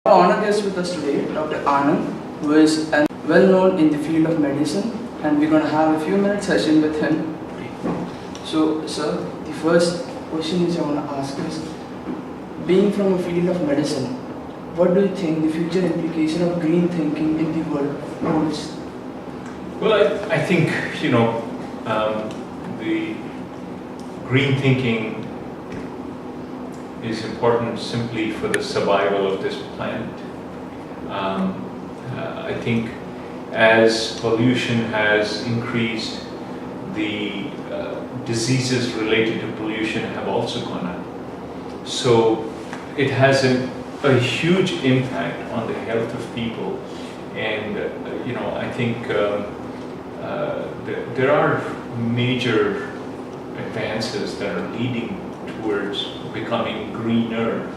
Our honor guest with us today, Dr. Anand, who is well known in the field of medicine, and we're going to have a few minute session with him. So, sir, the first question which I want to ask is, being from a field of medicine, what do you think the future implication of green thinking in the world holds? Well, I think, the green thinking is important simply for the survival of this planet. I think as pollution has increased, the diseases related to pollution have also gone up. So it has a huge impact on the health of people, and I think there are major advances that are leading towards becoming greener.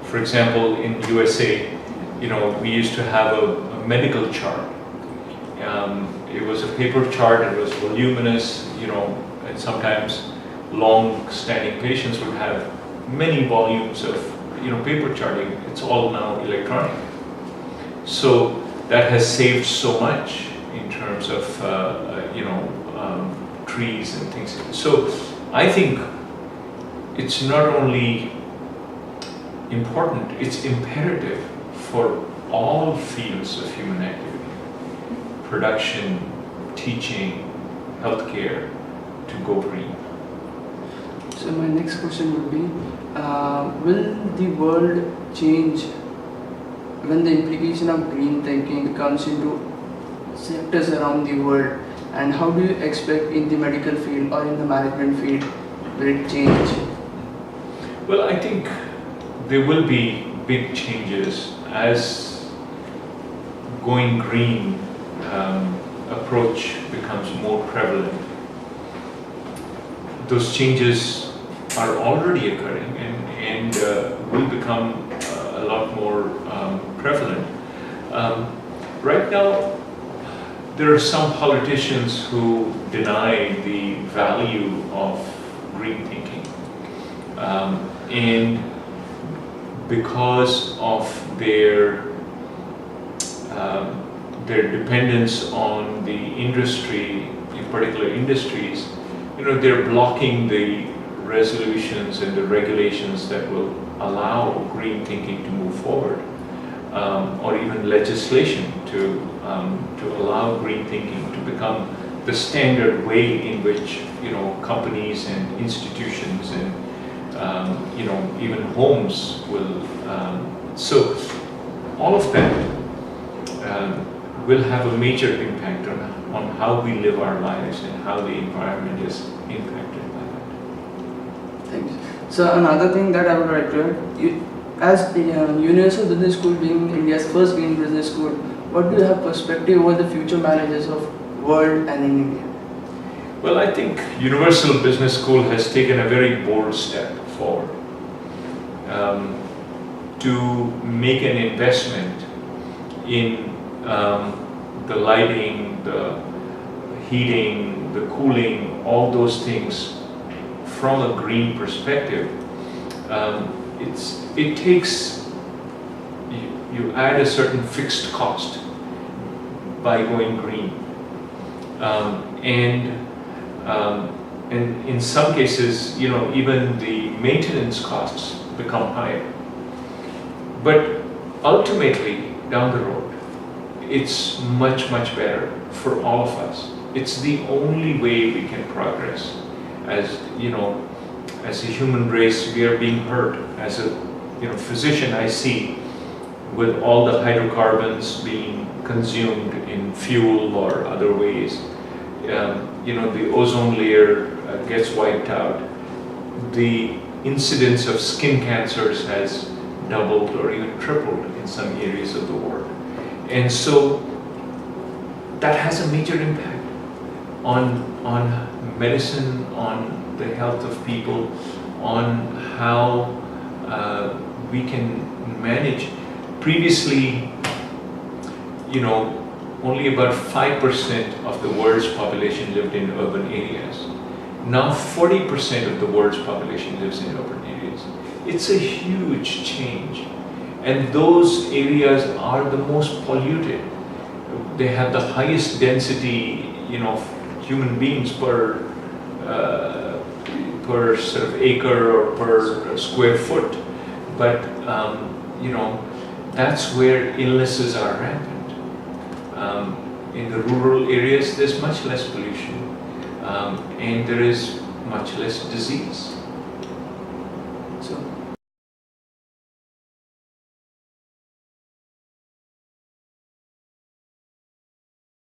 For example, in USA, we used to have a medical chart. It was a paper chart, it was voluminous, and sometimes long-standing patients would have many volumes of paper charting. It's all now electronic. So that has saved so much in terms of trees and things. So I think it's not only important, it's imperative for all fields of human activity, production, teaching, healthcare, to go green. So my next question would be, will the world change when the implication of green thinking comes into sectors around the world, and how do you expect in the medical field or in the management field will it change? Well, I think there will be big changes as going green approach becomes more prevalent. Those changes are already occurring and will become a lot more prevalent. Right now, there are some politicians who deny the value of green thinking. And because of their dependence on the industry, in particular industries, they're blocking the resolutions and the regulations that will allow green thinking to move forward, or even legislation to allow green thinking to become the standard way in which companies and institutions and even homes will. So all of that will have a major impact on how we live our lives and how the environment is impacted by that. Thanks. So another thing that I would like to add, as Universal Business School being India's first green business school, what do you have perspective over the future managers of world and in India? Well, I think Universal Business School has taken a very bold step forward to make an investment in the lighting, the heating, the cooling, all those things from a green perspective. It takes, you add a certain fixed cost by going green. And in some cases, even the maintenance costs become higher. But ultimately, down the road, it's much, much better for all of us. It's the only way we can progress. As a human race, we are being hurt. As a physician, I see with all the hydrocarbons being consumed in fuel or other ways, the ozone layer gets wiped out. The incidence of skin cancers has doubled or even tripled in some areas of the world. And so that has a major impact on medicine, on the health of people, on how we can manage. Previously, only about 5% of the world's population lived in urban areas. Now 40% of the world's population lives in urban areas. It's a huge change. and those areas are the most polluted. They have the highest density, of human beings per sort of acre or per square foot. But that's where illnesses are rampant. In the rural areas, there's much less pollution, and there is much less disease. So